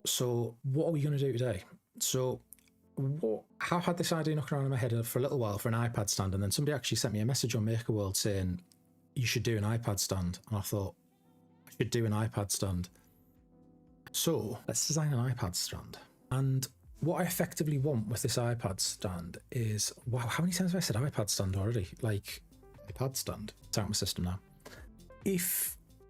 So what are we going to do today? So I've had this idea knocking around in my head for a little while for an iPad stand, and then somebody actually sent me a message on MakerWorld saying you should do an iPad stand, and I thought I should do an iPad stand. So let's design an iPad stand. And what I effectively want with this iPad stand is, wow, how many times have I said iPad stand already? Like, iPad stand. It's out of my system now.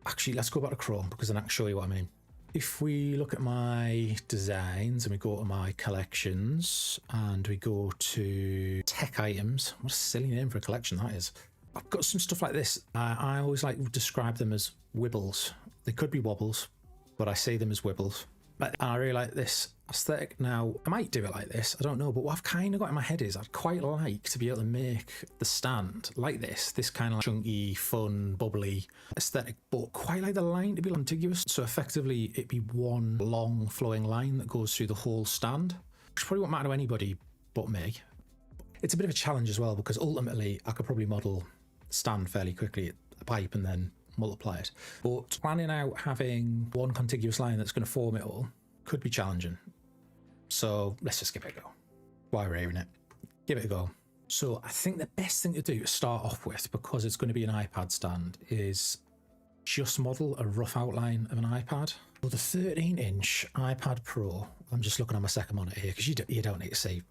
Actually, let's go back to Chrome because then I can show you what I mean. If we look at my designs and we go to my collections and we go to tech items, what a silly name for a collection that is. I've got some stuff like this. I always like to describe them as wibbles. They could be wobbles, but I see them as wibbles. And I really like this aesthetic. Now, I might do it like this, I don't know, but what I've kind of got in my head is I'd quite like to be able to make the stand like this kind of like chunky, fun, bubbly aesthetic, but quite like the line to be contiguous. So effectively, it'd be one long flowing line that goes through the whole stand, which probably won't matter to anybody but me. It's a bit of a challenge as well, because ultimately I could probably model the stand fairly quickly, a pipe, and then multiply it. But planning out having one contiguous line that's going to form it all could be challenging. So let's just give it a go. Why we're hearing it? Give it a go. So I think the best thing to do to start off with, because it's going to be an iPad stand, is just model a rough outline of an iPad. Well, the 13-inch iPad Pro, I'm just looking at my second monitor here because you don't need to see.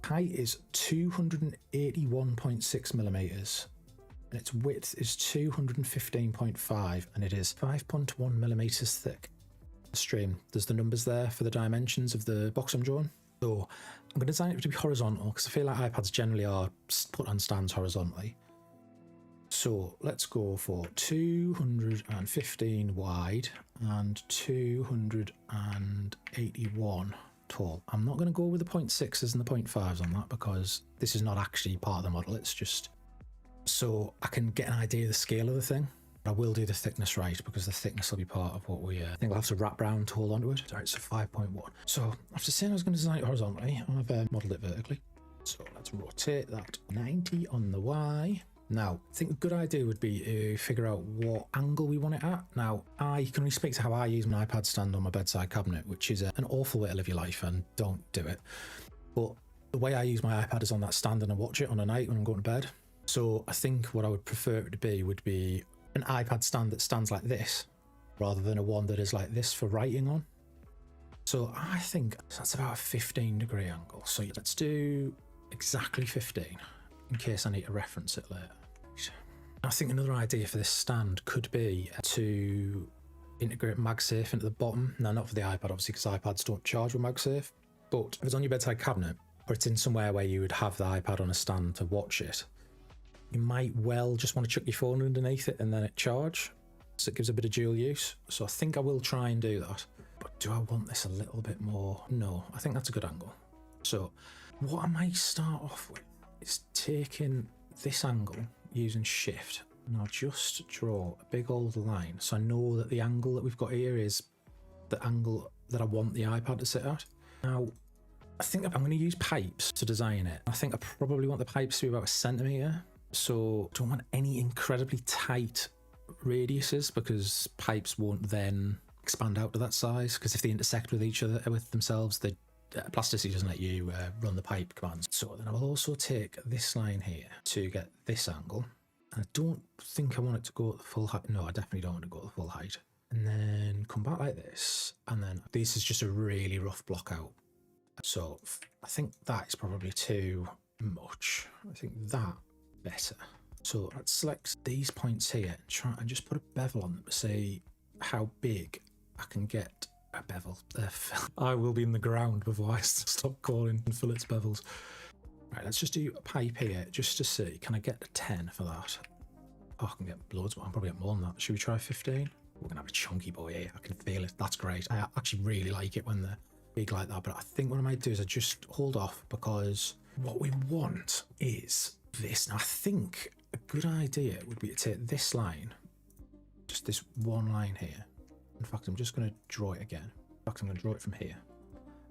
Height is 281.6 millimeters. And its width is 215.5 and it is 5.1 millimeters thick. Stream, there's the numbers there for the dimensions of the box I'm drawing. So I'm going to design it to be horizontal because I feel like iPads generally are put on stands horizontally. So let's go for 215 wide and 281 tall. I'm not going to go with the 0.6s and the 0.5s on that because this is not actually part of the model, it's just so I can get an idea of the scale of the thing. I will do the thickness right because the thickness will be part of what we I think we'll have to wrap around to hold onto it. Alright, so 5.1. So after saying I was going to design it horizontally, I've modelled it vertically. So let's rotate that 90 on the Y. Now, I think a good idea would be to figure out what angle we want it at. Now, I can only speak to how I use my iPad stand on my bedside cabinet, which is an awful way to live your life, and don't do it. But the way I use my iPad is on that stand and I watch it on a night when I'm going to bed. So I think what I would prefer it to be would be an iPad stand that stands like this, rather than a one that is like this for writing on. So I think that's about a 15-degree angle. So let's do exactly 15 in case I need to reference it later. I think another idea for this stand could be to integrate MagSafe into the bottom. Now, not for the iPad, obviously, because iPads don't charge with MagSafe. But if it's on your bedside cabinet, or it's in somewhere where you would have the iPad on a stand to watch it, you might well just want to chuck your phone underneath it and then it charge. So it gives a bit of dual use. So I think I will try and do that. But do I want this a little bit more? No, I think that's a good angle. So what I might start off with is taking this angle using shift, and I'll just draw a big old line so I know that the angle that we've got here is the angle that I want the iPad to sit at. Now, I think I'm going to use pipes to design it. I think I probably want the pipes to be about 1 centimetre. So don't want any incredibly tight radiuses because pipes won't then expand out to that size, because if they intersect with each other, with themselves, Plasticity doesn't let you run the pipe commands. So then I will also take this line here to get this angle. And I don't think I want it to go at the full height. No, I definitely don't want it to go at the full height. And then come back like this. And then this is just a really rough block out. So I think that is probably too much. I think that better. So let's select these points here and try and just put a bevel on them to see how big I can get a bevel. I will be in the ground before I stop calling fillets bevels. Right, let's just do a pipe here just to see. Can I get a 10 for that? Oh, I can get loads, but I'll probably get more than that. Should we try 15? We're gonna have a chunky boy here. I can feel it. That's great. I actually really like it when they're big like that, but I think what I might do is I just hold off because what we want is this. Now, I think a good idea would be to take this line, just this one line here. In fact, I'm just going to draw it again. In fact, I'm going to draw it from here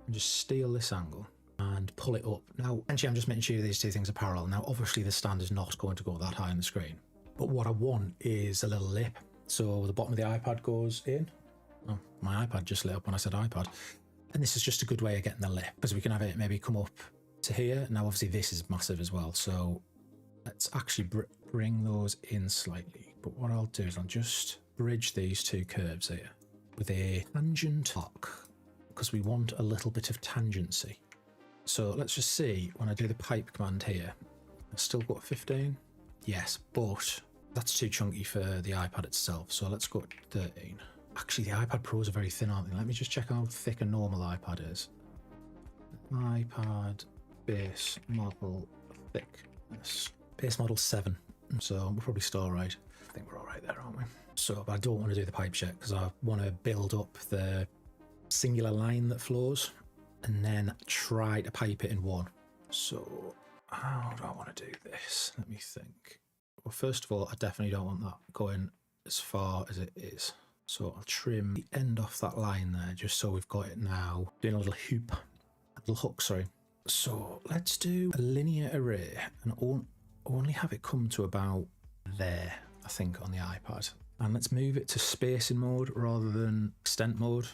and just steal this angle and pull it up. Now, essentially, I'm just making sure these two things are parallel. Now, obviously, the stand is not going to go that high on the screen, but what I want is a little lip. So the bottom of the iPad goes in Oh, my iPad just lit up when I said iPad. And this is just a good way of getting the lip, because we can have it maybe come up to here. Now, obviously, this is massive as well. So let's actually bring those in slightly. But what I'll do is I'll just bridge these two curves here with a tangent arc, because we want a little bit of tangency. So let's just see when I do the pipe command here. I've still got 15. Yes, but that's too chunky for the iPad itself. So let's go to 13. Actually, the iPad Pros are very thin, aren't they? Let me just check how thick a normal iPad is. iPad base model thickness. Base model 7. So we're probably still all right. I think we're all right there, aren't we? So but I don't want to do the pipe yet because I want to build up the singular line that flows and then try to pipe it in one. So how do I want to do this? Let me think. Well, first of all, I definitely don't want that going as far as it is. So I'll trim the end off that line there, just so we've got it now. Doing a little hoop, a little hook, sorry. So let's do a linear array and only have it come to about there, I think, on the iPad. And let's move it to spacing mode rather than extent mode.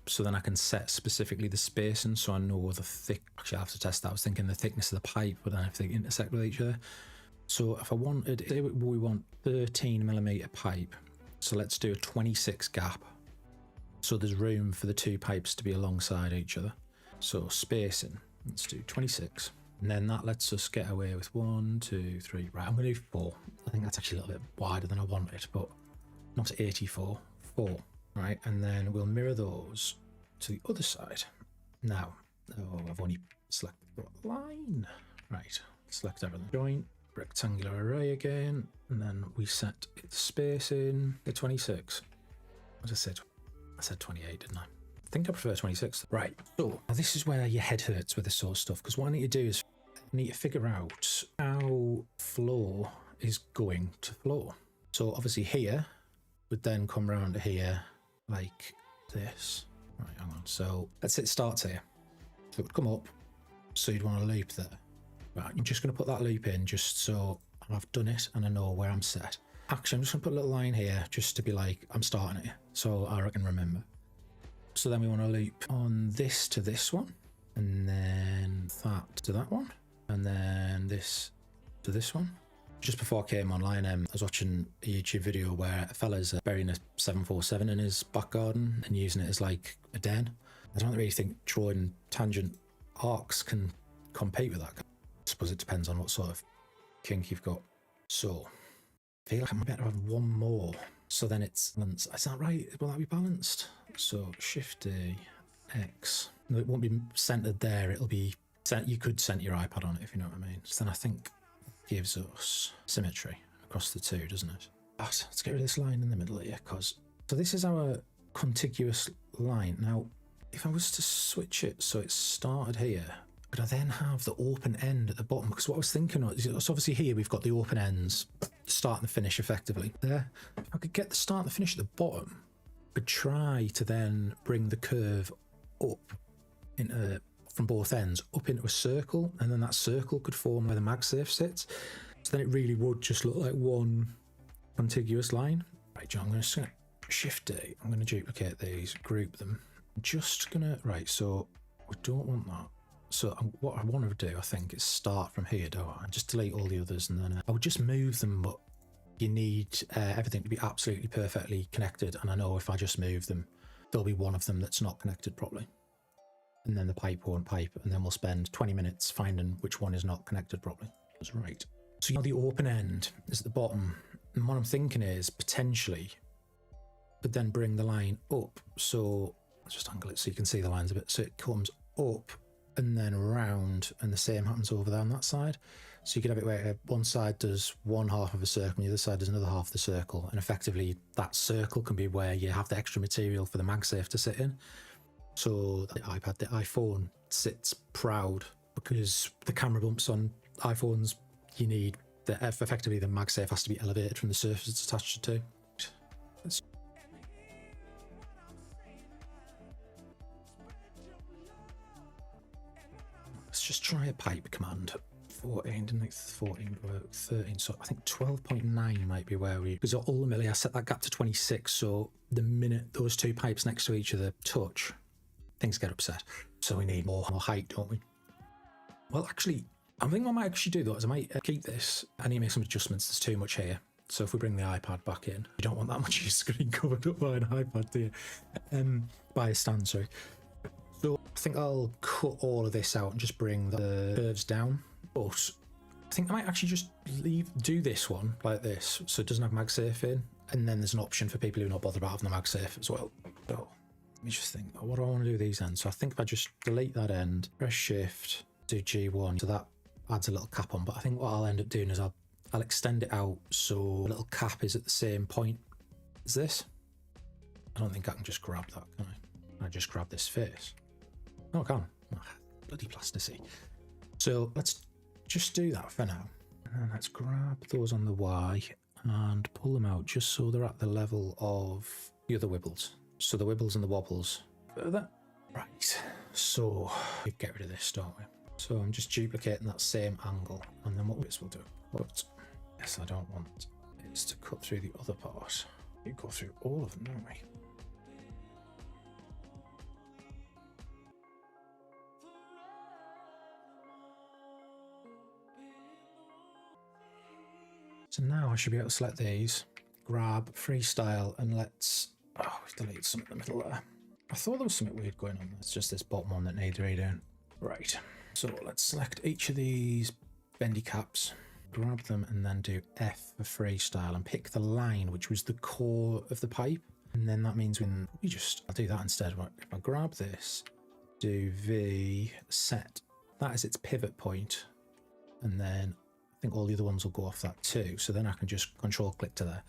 So then I can set specifically the spacing so I know the thick. Actually, I have to test that. I was thinking the thickness of the pipe, but then if they intersect with each other. So if I wanted, say we want 13mm pipe. So let's do a 26 gap. So there's room for the two pipes to be alongside each other. So spacing, let's do 26. And then that lets us get away with 1, 2, 3. Right, I'm going to do 4. I think that's actually a little bit wider than I wanted, but not 84. 4. Right, and then we'll mirror those to the other side. Now, oh, I've only selected the line. Right, select everything. Joint, rectangular array again, and then we set its spacing to 26. What did I say? I said 28, didn't I? I think I prefer 26. Right, so now this is where your head hurts with this sort of stuff, because what I need to do is I need to figure out how flow is going to flow. So obviously here would then come around to here like this. Right, hang on. So let's say it starts here. So it would come up, so you'd want a loop there. Right, I'm just going to put that loop in just so I've done it and I know where I'm set. Actually, I'm just going to put a little line here just to be like, I'm starting it, so I can remember. So then we want to loop on this to this one, and then that to that one, and then this to this one. Just before I came online, I was watching a YouTube video where a fella's burying a 747 in his back garden and using it as like a den. I don't really think drawing tangent arcs can compete with that. I suppose it depends on what sort of kink you've got. So I feel like I'm better have one more. So then it's balanced. Is that right? Will that be balanced? So Shift D, X. No, it won't be centered there. It'll be sent. You could center your iPad on it if you know what I mean. So then I think gives us symmetry across the two, doesn't it? But let's get rid of this line in the middle here, because so this is our contiguous line. Now, if I was to switch it so it started here, could I then have the open end at the bottom? Because what I was thinking of is obviously here we've got the open ends, start and the finish effectively. There, if I could get the start and the finish at the bottom, I could try to then bring the curve up into from both ends up into a circle, and then that circle could form where the MagSafe sits. So then it really would just look like one contiguous line. Right, John, I'm going to Shift D. I'm going to duplicate these, group them. I'm just going to, right, so we don't want that. So what I want to do, I think, is start from here, don't I? And just delete all the others, and then I would just move them, but you need everything to be absolutely perfectly connected. And I know if I just move them, there'll be one of them that's not connected properly. And then the pipe won't pipe, and then we'll spend 20 minutes finding which one is not connected properly. That's right. So now the open end is at the bottom, and what I'm thinking is potentially could then bring the line up. So let's just angle it so you can see the lines a bit. So it comes up and then around, and the same happens over there on that side. So you could have it where one side does one half of a circle and the other side does another half of the circle, and effectively that circle can be where you have the extra material for the MagSafe to sit in. So the iPad, the iPhone sits proud, because the camera bumps on iPhones, you need effectively the MagSafe has to be elevated from the surface it's attached to. Let's just try a pipe command 14, didn't think 14 would work, 13, so I think 12.9 might be where we, because ultimately I set that gap to 26, so the minute those two pipes next to each other touch, things get upset. So we need more height, don't we? Well, actually, I think what I might actually do though is I might keep this. I need to make some adjustments, there's too much here. So if we bring the iPad back in, you don't want that much of your screen covered up by an iPad, do you? By a stand, sorry. So I think I'll cut all of this out and just bring the curves down. But I think I might actually just do this one like this, so it doesn't have MagSafe in. And then there's an option for people who are not bothered about having the MagSafe as well. So let me just think, what do I want to do with these ends? So I think if I just delete that end, press Shift, do G1, so that adds a little cap on. But I think what I'll end up doing is I'll extend it out so the little cap is at the same point as this. I don't think I can just grab that, can I? Can I just grab this face? No, I can. Oh, bloody plasticity. So let's just do that for now. And then let's grab those on the Y and pull them out just so they're at the level of the other wibbles. So the wibbles and the wobbles further. Right, so we get rid of this, don't we? So I'm just duplicating that same angle, and then what this will do. But yes, I don't want is to cut through the other part. You go through all of them, don't we? So now I should be able to select these, grab freestyle, and let's, oh, we've deleted some in the middle there. I thought there was something weird going on. It's just this bottom one that needs redoing. Right, so let's select each of these bendy caps, grab them, and then do F for freestyle and pick the line, which was the core of the pipe. And then that means I'll do that instead. If I grab this, do V, set, that is its pivot point, and then I think all the other ones will go off that too. So then I can just control click to there.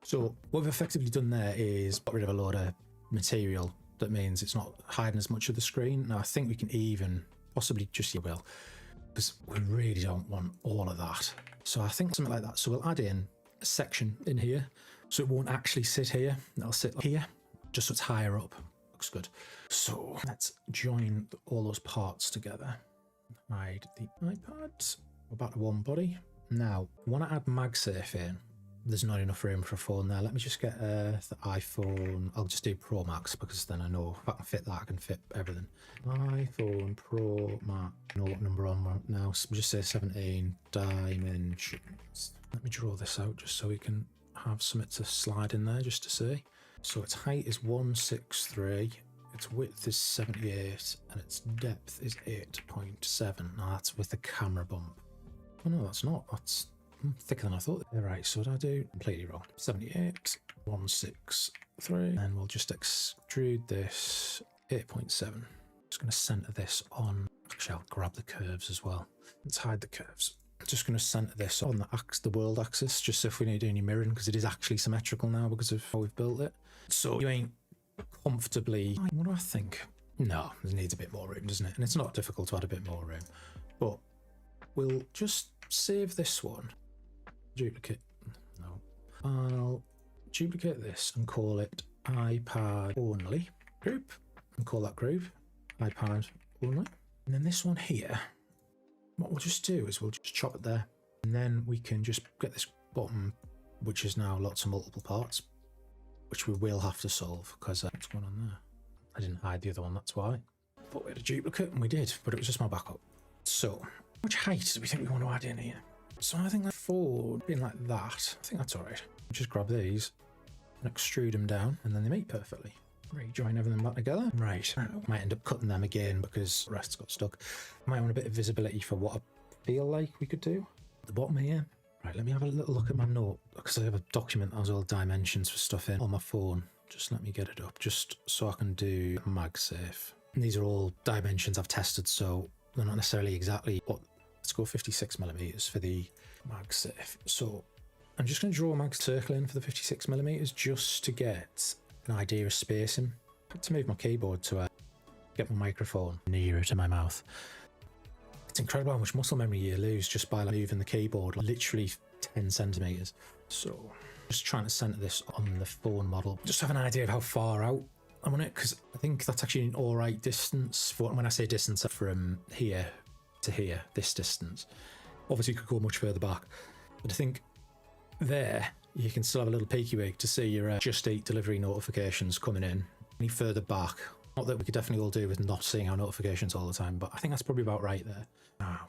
So what we've effectively done there is got rid of a load of material. That means it's not hiding as much of the screen. Now I think we can even possibly just, because we really don't want all of that. So I think something like that. So we'll add in a section in here. So it won't actually sit here. It'll sit here, just so it's higher up. Looks good. So let's join all those parts together. Hide the iPad. We're back to one body. Now, I want to add MagSafe in. There's not enough room for a phone there. Let me just get the iPhone. I'll just do Pro Max because then I know if I can fit that, I can fit everything. iPhone Pro Max. I know what number I'm on now. So just say 17 dimensions. Let me draw this out just so we can have something to slide in there just to see. So its height is 163. Its width is 78 and its depth is 8.7. Now that's with the camera bump. Oh no, that's not. That's thicker than I thought. Right, so what do I do? Completely wrong. 78, 163, and we'll just extrude this 8.7. Just going to center this on. Actually, I'll grab the curves as well. Let's hide the curves. Just going to center this on the world axis, just so if we need to do any mirroring, because it is actually symmetrical now because of how we've built it. So you ain't comfortably. What do I think? No, it needs a bit more room, doesn't it? And it's not difficult to add a bit more room, but we'll just save this one, duplicate, no, I'll duplicate this and call it iPad only group, and call that group iPad only. And then this one here, what we'll just do is we'll just chop it there, and then we can just get this bottom, which is now lots of multiple parts, which we will have to solve because what's going on there? I didn't hide the other one, that's why. Thought we had a duplicate, and we did, but it was just my backup. So which height do we think we want to add in here? So I think like 4 being like that. I think that's all right. Just grab these and extrude them down, and then they meet perfectly. Rejoin everything back together. Right, might end up cutting them again because the rest got stuck. Might want a bit of visibility for what I feel like we could do at the bottom here. Right, let me have a little look at my note because I have a document that has all dimensions for stuff in on my phone. Just let me get it up just so I can do MagSafe. And these are all dimensions I've tested, so they're not necessarily exactly what. Let's go 56mm for the MagSafe. So I'm just going to draw a mag circle in for the 56mm just to get an idea of spacing. I had to move my keyboard to get my microphone nearer to my mouth. It's incredible how much muscle memory you lose just by moving the keyboard, literally 10 centimeters. So just trying to center this on the phone model. Just have an idea of how far out I want it, because I think that's actually an all right distance. For when I say distance from here to here, this distance. Obviously you could go much further back, but I think there you can still have a little peeky wig to see your Just Eat delivery notifications coming in. Any further back, not that we could definitely all do with not seeing our notifications all the time, but I think that's probably about right there. Now,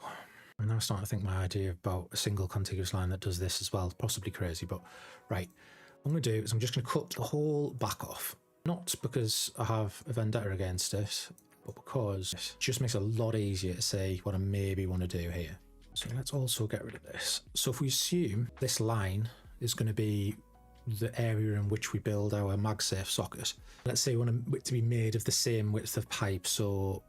I'm now starting to think my idea about a single contiguous line that does this as well is possibly crazy, but right, what I'm going to do is I'm just going to cut the whole back off. Not because I have a vendetta against it, but because it just makes it a lot easier to say what I maybe want to do here. So let's also get rid of this. So if we assume this line is going to be the area in which we build our MagSafe socket, let's say we want it to be made of the same width of pipe. So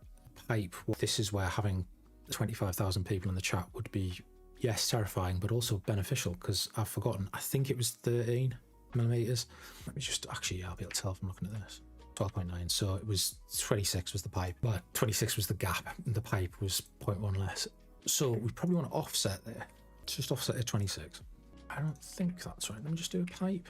pipe, this is where having 25,000 people in the chat would be, yes, terrifying, but also beneficial, because I've forgotten. I think it was 13 millimeters. Let me just, actually, I'll be able to tell from looking at this. 12.9, so it was 26 was the pipe, but 26 was the gap, and the pipe was 0.1 less. So we probably want to offset there. Just offset at 26. I don't think that's right. Let me just do a pipe.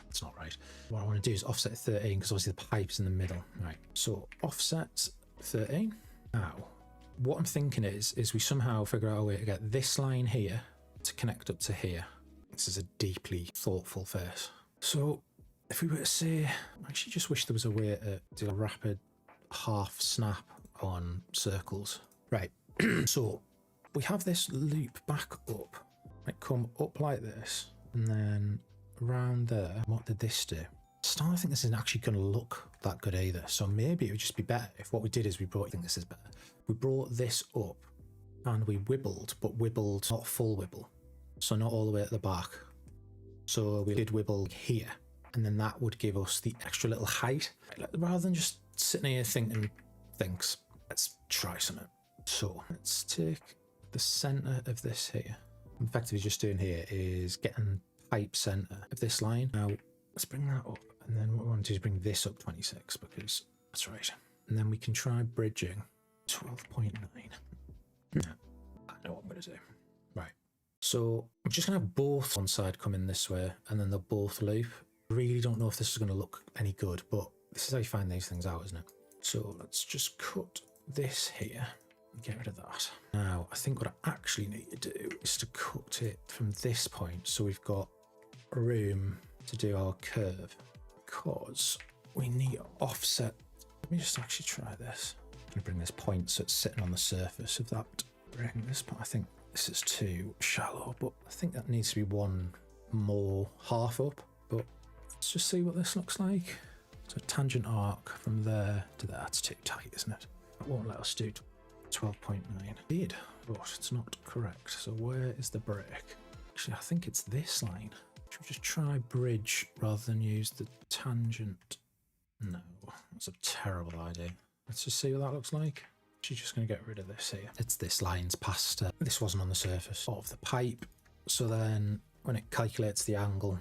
That's not right. What I want to do is offset at 13, because obviously the pipe's in the middle. Right, so offset 13. Now, what I'm thinking is we somehow figure out a way to get this line here to connect up to here. This is a deeply thoughtful face. So if we were to say, I actually just wish there was a way to do a rapid half snap on circles. Right, so we have this loop back up, like come up like this, and then around there. What did this do? I think this isn't actually going to look that good either. So maybe it would just be better if what we did is we brought, I think this is better. We brought this up and we wibbled, but wibbled not full wibble. So not all the way at the back. So we did wibble here, and then that would give us the extra little height. Rather than just sitting here thinking things, let's try something. So let's take the center of this here. I'm effectively just doing here is getting pipe center of this line. Now let's bring that up, and then what we want to do is bring this up 26, because that's right. And then we can try bridging 12.9. I know what I'm going to do. Right. So I'm just going to have both one side come in this way, and then they'll both loop. I really don't know if this is going to look any good, but this is how you find these things out, isn't it? So let's just cut this here and get rid of that. Now, I think what I actually need to do is to cut it from this point, so we've got room to do our curve, because we need to offset. Let me just actually try this. I'm going to bring this point so it's sitting on the surface of that. Bring this, but I think this is too shallow, but I think that needs to be one more half up. But let's just see what this looks like. So a tangent arc from there to there. That's too tight, isn't it? That won't let us do 12.9. Did, but it's not correct. So where is the break? Actually, I think it's this line. Should we just try bridge rather than use the tangent? No, that's a terrible idea. Let's just see what that looks like. She's just going to get rid of this here. It's this line's past. This wasn't on the surface of the pipe. So then when it calculates the angle,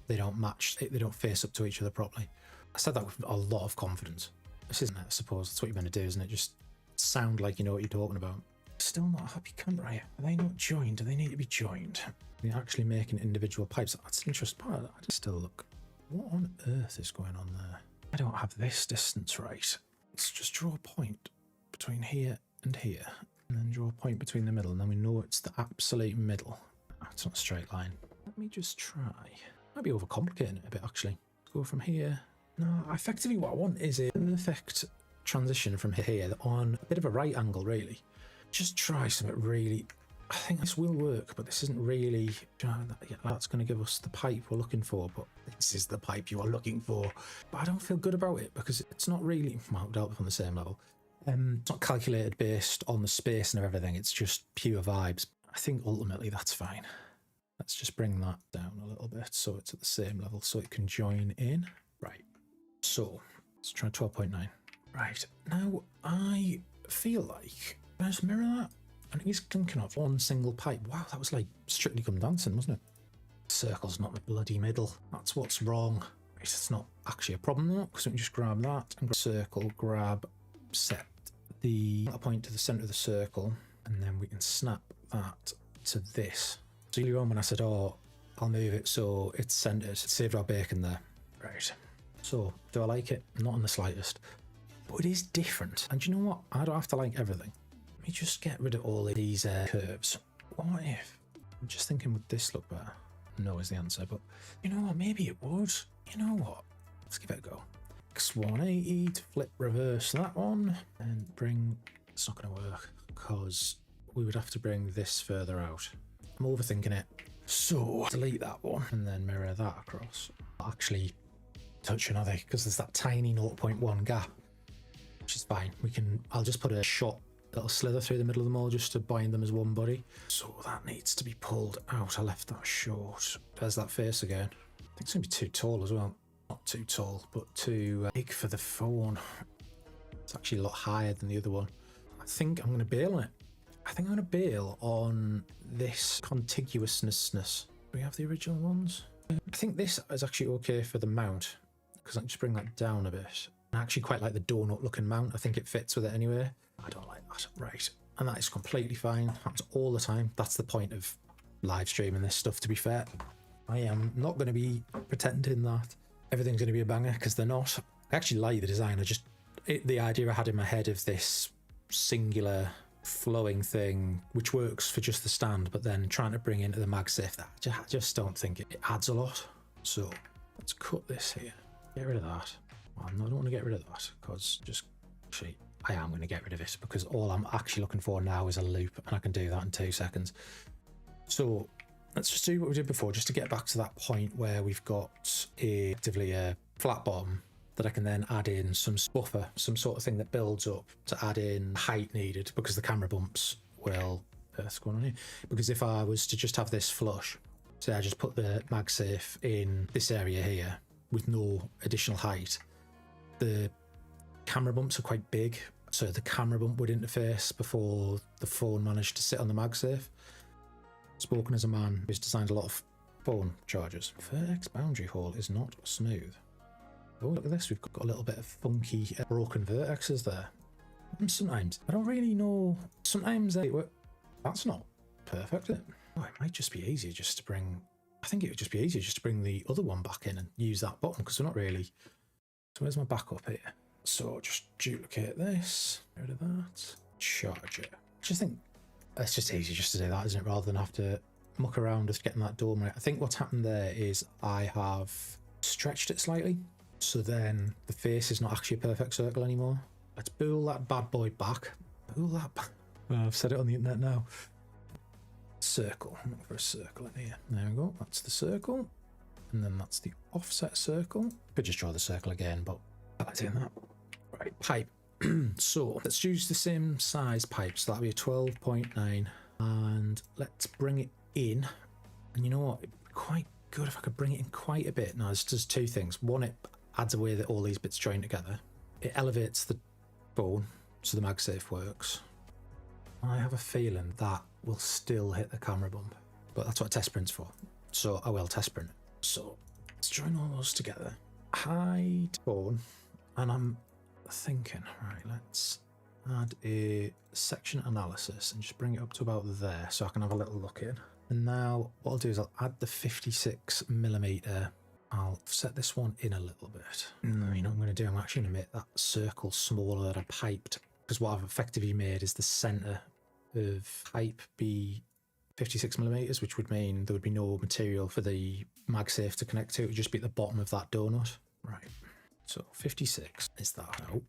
they don't match. They don't face up to each other properly. I said that with a lot of confidence. This isn't it, I suppose. That's what you're meant to do, isn't it? Just sound like you know what you're talking about. Still not a happy camera here. Are they not joined? Do they need to be joined? They're actually making individual pipes. That's an interesting part of that. I just still look. What on earth is going on there? I don't have this distance right. Let's just draw a point between here and here, and then draw a point between the middle, and then we know it's the absolute middle. It's not a straight line. Let me just try. Might be overcomplicating it a bit, actually. Go from here. No, effectively what I want is a perfect transition from here on a bit of a right angle, really. Just try something really. I think this will work, but this isn't really. Yeah, that's going to give us the pipe we're looking for, but this is the pipe you are looking for. But I don't feel good about it because it's not really marked out on the same level. It's not calculated based on the space and everything. It's just pure vibes. I think ultimately that's fine. Let's just bring that down a little bit so it's at the same level so it can join in. Right. So let's try 12.9. Right. Now I feel like, can I just mirror that? And he's thinking of one single pipe. Wow, that was like Strictly Come Dancing, wasn't it? Circle's not the bloody middle. That's what's wrong. It's not actually a problem though, because we can just grab that and circle, grab, set the point to the center of the circle, and then we can snap that to this. So earlier on when I said, oh, I'll move it so it's centered, it saved our bacon there. Right. So do I like it? Not in the slightest. But it is different. And you know what? I don't have to like everything. Let me just get rid of all of these curves. What if, I'm just thinking, would this look better? No is the answer, but you know what, maybe it would. You know what, let's give it a go. X180 to flip reverse that one and bring, it's not going to work because we would have to bring this further out. I'm overthinking it. So delete that one and then mirror that across. Actually touching, are they? Because there's that tiny 0.1 gap, which is fine. We can, I'll just put a shot that'll slither through the middle of them all just to bind them as one body. So that needs to be pulled out. I left that short. There's that face again. I think it's gonna be too tall as well. Not too tall, but too big for the phone. It's actually a lot higher than the other one. I think I'm gonna bail on it. I think I'm gonna bail on this contiguousness. Do we have the original ones? I think this is actually okay for the mount because I can just bring that down a bit. I actually quite like the donut looking mount. I think it fits with it anyway. I don't like that. Right. And that is completely fine. Happens all the time. That's the point of live streaming this stuff, to be fair. I am not going to be pretending that everything's going to be a banger because they're not. I actually like the design. The idea I had in my head of this singular flowing thing, which works for just the stand, but then trying to bring into the MagSafe, that I just don't think it adds a lot. So let's cut this here. Get rid of that. Well, I don't want to get rid of that because actually I am going to get rid of it because all I'm actually looking for now is a loop and I can do that in 2 seconds. So let's just do what we did before just to get back to that point where we've got effectively a flat bottom that I can then add in some buffer, some sort of thing that builds up to add in height needed because the camera bumps will, what's going on here? Because if I was to just have this flush, say I just put the MagSafe in this area here with no additional height, the camera bumps are quite big, so the camera bump would interface before the phone managed to sit on the MagSafe. Spoken as a man who's designed a lot of phone chargers. Vertex boundary hole is not smooth. Oh, look at this, we've got a little bit of funky broken vertexes there. And sometimes, I don't really know, sometimes that's not perfect, is it? Oh, it might just be easier just to bring, I think it would just be easier just to bring the other one back in and use that button because we're not really, so where's my backup here? So just duplicate this, get rid of that, charger. I just think it's just easier just to do that, isn't it, rather than have to muck around just getting that dome right. I think what's happened there is I have stretched it slightly. So then the face is not actually a perfect circle anymore. Let's pull that bad boy back. Pull that back. Well, I've said it on the internet now. Circle. I'm looking for a circle in here. There we go. That's the circle. And then that's the offset circle. Could just draw the circle again, but I like doing that. Right, pipe. So let's use the same size pipe. So that'll be a 12.9. And let's bring it in. And you know what? It'd be quite good if I could bring it in quite a bit. Now, there's just 2 things. One, it adds a way that all these bits join together. It elevates the phone so the MagSafe works. I have a feeling that will still hit the camera bump, but that's what test print's for. So I will test print it. So let's join all those together. Hide phone, and I'm thinking, right, let's add a section analysis and just bring it up to about there so I can have a little look in. And now what I'll do is I'll add the 56mm. I'll set this one in a little bit. And you know what I'm going to do? I'm actually going to make that circle smaller that I piped, because what I've effectively made is the center of pipe be 56mm, which would mean there would be no material for the MagSafe to connect to. It would just be at the bottom of that donut. Right. So 56 is that. Oh,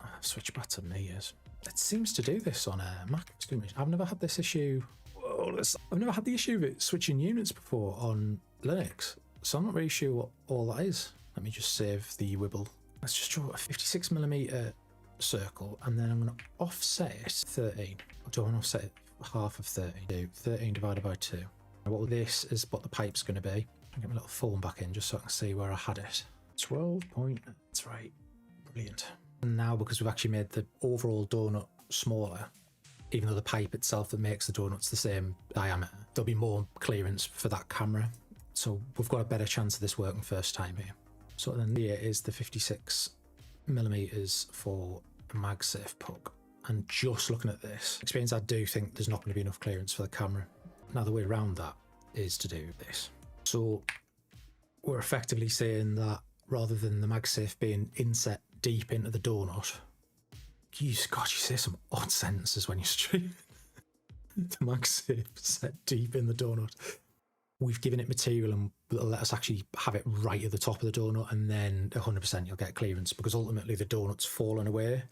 I've switched back to meters. It seems to do this on a Mac. I've never had this issue. I've never had the issue of it switching units before on Linux, so I'm not really sure what all that is. Let me just save the wibble. Let's just draw a 56mm circle, and then I'm going to offset it 13. Or do I want to offset it half of 13? 13 divided by 2. What this is what the pipe's going to be. I'll get my little phone back in just so I can see where I had it. 12 point, that's right. Brilliant. And now, because we've actually made the overall donut smaller, even though the pipe itself that makes the donuts the same diameter, there'll be more clearance for that camera. So we've got a better chance of this working first time here. So then here is the 56mm for a MagSafe puck. And just looking at this experience, I do think there's not going to be enough clearance for the camera. Now the way around that is to do this. So we're effectively saying that rather than the MagSafe being inset deep into the donut, you say some odd sentences when you stream. The MagSafe set deep in the donut. We've given it material and it'll let us actually have it right at the top of the donut, and then 100% you'll get clearance, because ultimately the donut's fallen away.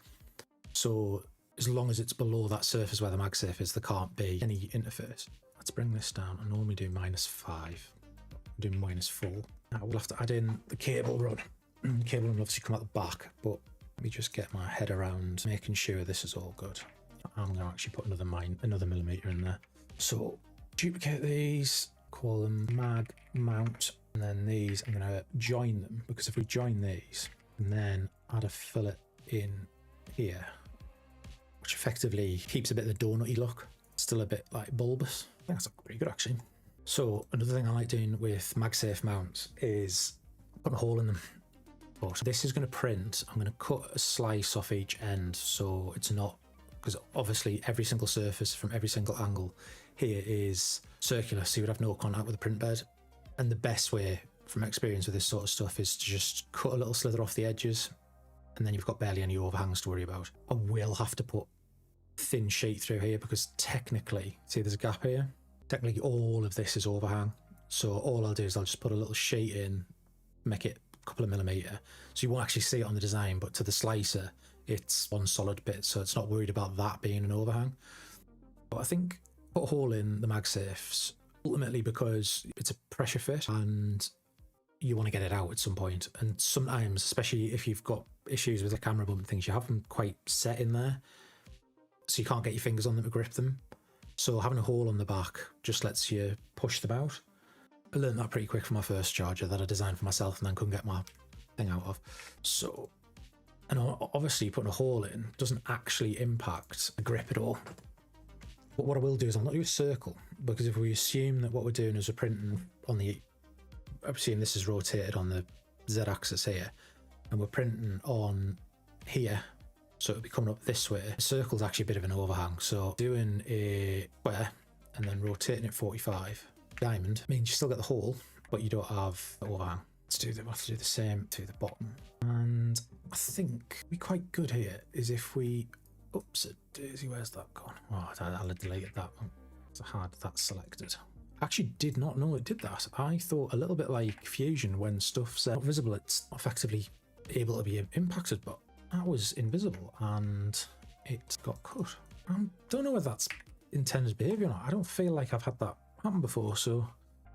So as long as it's below that surface where the MagSafe is, there can't be any interface. Let's bring this down. I normally do -5. I'm doing -4. Now we'll have to add in the cable run. The cable run will obviously come out the back, but let me just get my head around making sure this is all good. I'm going to actually put another millimeter in there. So duplicate these, call them mag mount, and then these I'm going to join them, because if we join these and then add a fillet in here, which effectively keeps a bit of the donutty look, still a bit like bulbous. I think that's pretty good actually. So another thing I like doing with MagSafe mounts is putting a hole in them. But this is going to print. I'm going to cut a slice off each end, so it's not, because obviously every single surface from every single angle here is circular, so you would have no contact with the print bed. And the best way from experience with this sort of stuff is to just cut a little slither off the edges, and then you've got barely any overhangs to worry about. I will have to put thin sheet through here, because technically, see there's a gap here, technically all of this is overhang. So all I'll do is I'll just put a little sheet in, make it a couple of millimeter, so you won't actually see it on the design, but to the slicer it's one solid bit, so it's not worried about that being an overhang. But I think put a hole in the MagSafes ultimately because it's a pressure fit and you want to get it out at some point. And sometimes, especially if you've got issues with the camera bump and things, you have them quite set in there, so you can't get your fingers on them to grip them. So having a hole on the back just lets you push them out. I learned that pretty quick from my first charger that I designed for myself and then couldn't get my thing out of. So, and obviously putting a hole in doesn't actually impact the grip at all. But what I will do is I'll not do a circle, because if we assume that what we're doing is we're printing on the, I'm assuming this is rotated on the Z-axis here, and we're printing on here, so it'll be coming up this way. The circle's actually a bit of an overhang, so doing a square and then rotating it 45 diamond means you still get the hole, but you don't have the overhang. We'll have to do the same to the bottom. And I think we're quite good here is if we, oops, daisy, where's that gone? Oh, I'll have deleted that one. So I had that selected. I actually did not know it did that. I thought a little bit like Fusion, when stuff's not visible, it's effectively able to be impacted, but that was invisible and it got cut. I don't know whether that's intended behavior or not. I don't feel like I've had that happen before, so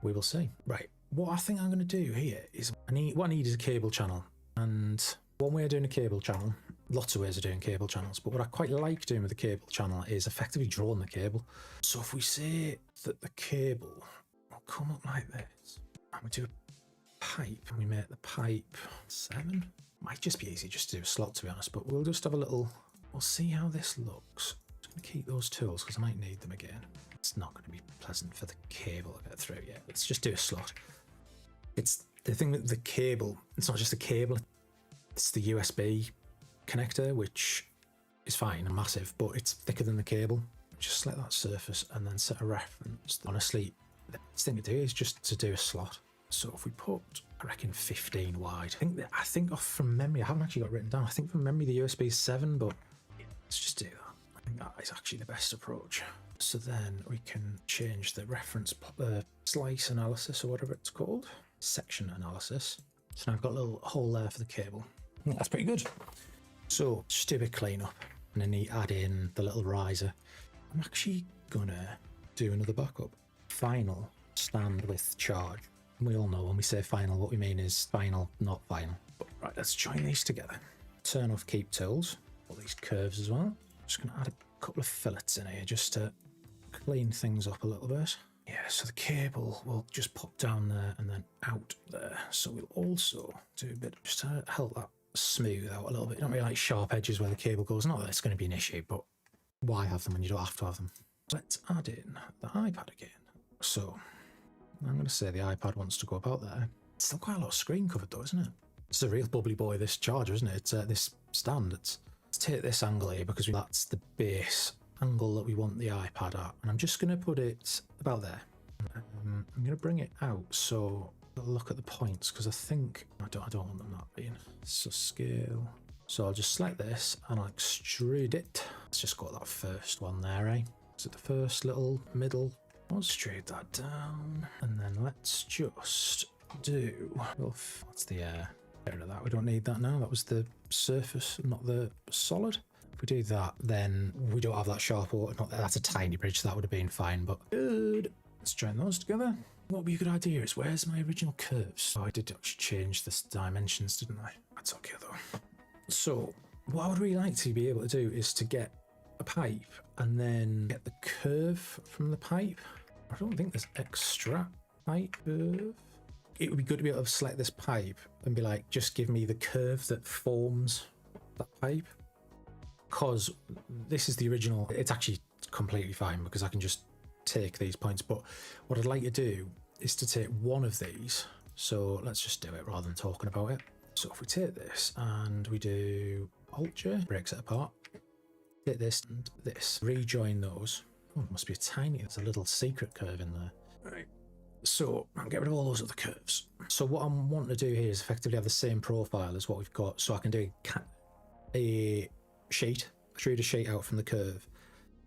we will see. Right, what I think I'm going to do here is what I need is a cable channel. And one way of doing a cable channel, lots of ways of doing cable channels, but what I quite like doing with the cable channel is effectively drawing the cable. So if we say that the cable will come up like this, and we do a pipe, and we make the pipe 7, might just be easy just to do a slot, to be honest, but we'll just have a little, we'll see how this looks. I'm just going to keep those tools because I might need them again. It's not going to be pleasant for the cable to get through yet. Let's just do a slot. It's the thing with the cable, it's not just a cable, it's the USB connector, which is fine and massive, but it's thicker than the cable. Just select that surface and then set a reference. Honestly, the best thing to do is just to do a slot. So if we put, I reckon 15 wide. I think off from memory, I haven't actually got it written down. I think from memory the USB is 7, but let's just do that. I think that is actually the best approach. So then we can change the reference slice analysis, or whatever it's called, section analysis. So now I've got a little hole there for the cable. That's pretty good. So just do a bit cleanup and then add in the little riser. I'm actually gonna do another backup. Final stand with charge. We all know when we say final, what we mean is final, not final. But right, let's join these together. Turn off keep tools, all these curves as well. Just gonna add a couple of fillets in here just to clean things up a little bit. Yeah, so the cable will just pop down there and then out there. So we'll also do a bit just to help that smooth out a little bit. You don't really like sharp edges where the cable goes. Not that it's going to be an issue, but why have them when you don't have to have them? Let's add in the iPad again. So I'm going to say the iPad wants to go about there. It's still quite a lot of screen covered though, isn't it? It's a real bubbly boy, this charger, isn't it? It's this stand. Let's take this angle here because that's the base angle that we want the iPad at. And I'm just going to put it about there. I'm going to bring it out so look at the points, because I think I don't want them that being. So scale So I'll just select this and I'll extrude it. Let's just go to that first one there, eh? So the first little middle, I'll extrude that down. And then let's just do, what's the air? Get rid of that, we don't need that now. That was the surface, not the solid. If we do that, then we don't have that sharp water. Not that, that's a tiny bridge, so that would have been fine, but good. Let's join those together. What would be a good idea is, where's my original curves? Oh, I did actually change the dimensions, didn't I? That's okay though. So what I would really like to be able to do is to get a pipe and then get the curve from the pipe. I don't think there's extra pipe curve. It would be good to be able to select this pipe and be like, just give me the curve that forms that pipe. Because this is the original, it's actually completely fine because I can just take these points. But what I'd like to do is to take one of these. So let's just do it rather than talking about it. So if we take this and we do Alt-J, breaks it apart. Take this and this, rejoin those. Oh, it must be a tiny, there's a little secret curve in there. Right. So I'll get rid of all those other curves. So what I'm wanting to do here is effectively have the same profile as what we've got. So I can do a sheet, extrude a sheet out from the curve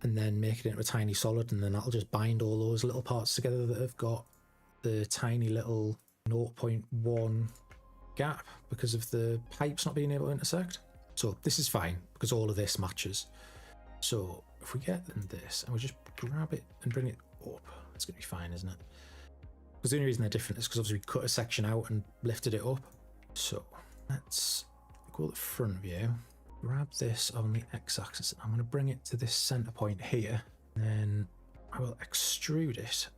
and then make it into a tiny solid, and then that'll just bind all those little parts together that have got the tiny little 0.1 gap because of the pipes not being able to intersect. So this is fine because all of this matches. So if we get this and we just grab it and bring it up, it's going to be fine, isn't it? Because the only reason they're different is because obviously we cut a section out and lifted it up. So let's go to the front view, grab this on the x-axis. I'm going to bring it to this center point here. Then I will extrude it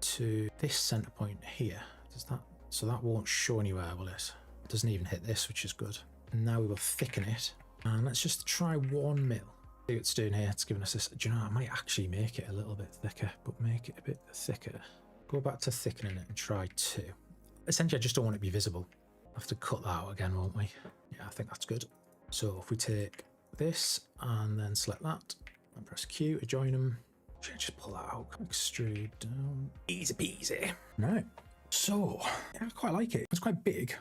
to this center point here. Does that? So that won't show anywhere, will it? It doesn't even hit this, which is good. And now we will thicken it. And let's just try 1 mil. See what it's doing here. It's giving us this. Do you know, I might actually make it a little bit thicker, but make it a bit thicker. Go back to thickening it and try 2. Essentially, I just don't want it to be visible. I'll have to cut that out again, won't we? Yeah, I think that's good. So if we take this and then select that and press Q to join them, just pull that out. Extrude down. Easy peasy. Right. So yeah, I quite like it. It's quite big.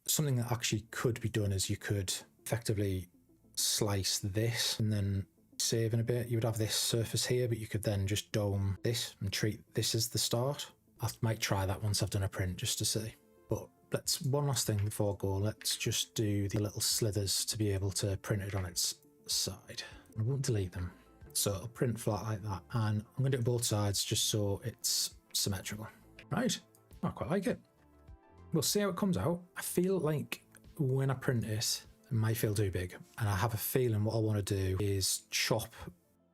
Something that actually could be done is you could effectively slice this and then save in a bit. You would have this surface here, but you could then just dome this and treat this as the start. I might try that once I've done a print just to see. But let's, one last thing before I go, let's just do the little slithers to be able to print it on its side. I won't delete them. So it'll print flat like that. And I'm going to do it both sides just so it's symmetrical. Right. I quite like it. We'll see how it comes out. I feel like when I print it might feel too big. And I have a feeling what I want to do is chop.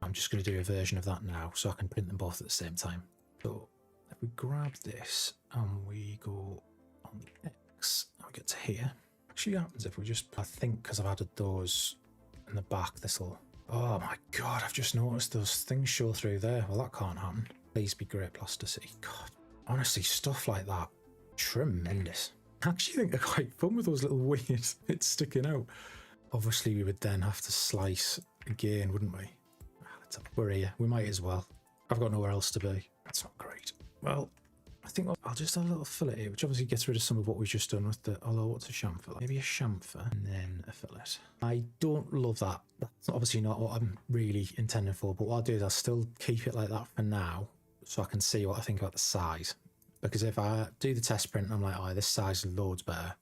I'm just going to do a version of that now so I can print them both at the same time. So if we grab this and we go on the X, and we get to here. Actually, what happens if we just, I think because I've added those in the back, this will, oh my God, I've just noticed those things show through there. Well, that can't happen. Please be great plasticity. God, honestly, stuff like that, tremendous. I actually think they're quite fun with those little weird bits sticking out. Obviously, we would then have to slice again, wouldn't we? We're here. We might as well. I've got nowhere else to be. That's not great. Well, I think I'll just have a little fillet here, which obviously gets rid of some of what we've just done with the, although what's a chamfer? Maybe a chamfer and then a fillet. I don't love that. That's obviously not what I'm really intending for, but what I'll do is I'll still keep it like that for now so I can see what I think about the size. Because if I do the test print and I'm like, oh, this size is loads better,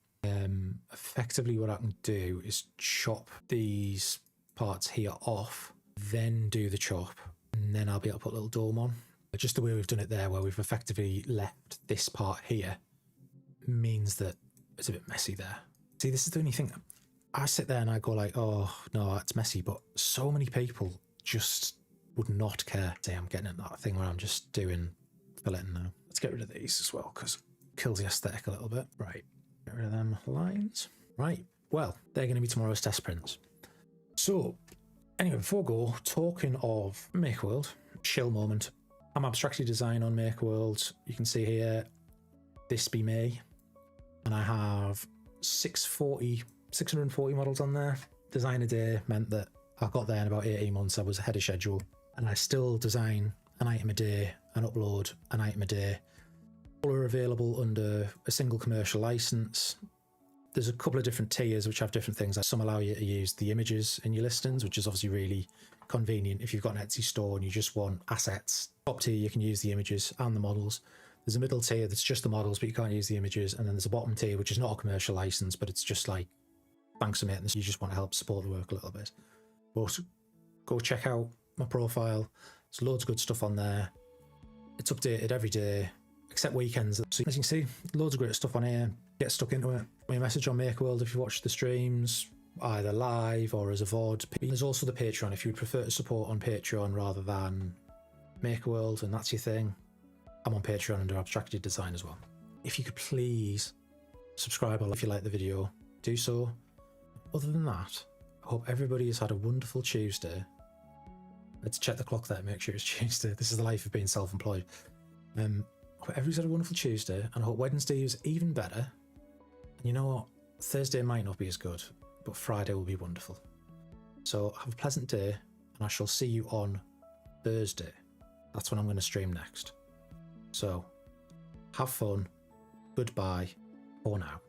effectively what I can do is chop these parts here off, then do the chop, and then I'll be able to put a little dome on. But just the way we've done it there, where we've effectively left this part here, means that it's a bit messy there. See, this is the only thing. I sit there and I go like, oh, no, it's messy, but so many people just would not care. See, I'm getting at that thing where I'm just doing filleting now. Let's get rid of these as well, because it kills the aesthetic a little bit. Right, get rid of them lines. Right, well, they're going to be tomorrow's test prints. So, anyway, before I go, talking of MakerWorld, chill moment. I'm abstractly design on MakerWorld. You can see here, this be me. And I have 640 models on there. Design a day meant that I got there in about 18 months. I was ahead of schedule. And I still design an item a day and upload an item a day. All are available under a single commercial license. There's a couple of different tiers which have different things. Some allow you to use the images in your listings, which is obviously really convenient if you've got an Etsy store and you just want assets. Top tier, you can use the images and the models. There's a middle tier that's just the models, but you can't use the images. And then there's a bottom tier, which is not a commercial license, but it's just like, thanks for maintenance. You just want to help support the work a little bit. But go check out my profile. There's loads of good stuff on there. It's updated every day, except weekends. So as you can see, loads of great stuff on here. Get stuck into it. My message on MakerWorld if you watch the streams, either live or as a VOD. There's also the Patreon if you'd prefer to support on Patreon rather than MakerWorld, and that's your thing. I'm on Patreon under Abstracted Design as well. If you could please subscribe or if you like the video, do so. Other than that, I hope everybody has had a wonderful Tuesday. Let's check the clock there, make sure it's Tuesday. This is the life of being self-employed. I hope everybody's had a wonderful Tuesday, and I hope Wednesday is even better. And you know what? Thursday might not be as good, but Friday will be wonderful. So have a pleasant day, and I shall see you on Thursday. That's when I'm going to stream next. So have fun. Goodbye for now.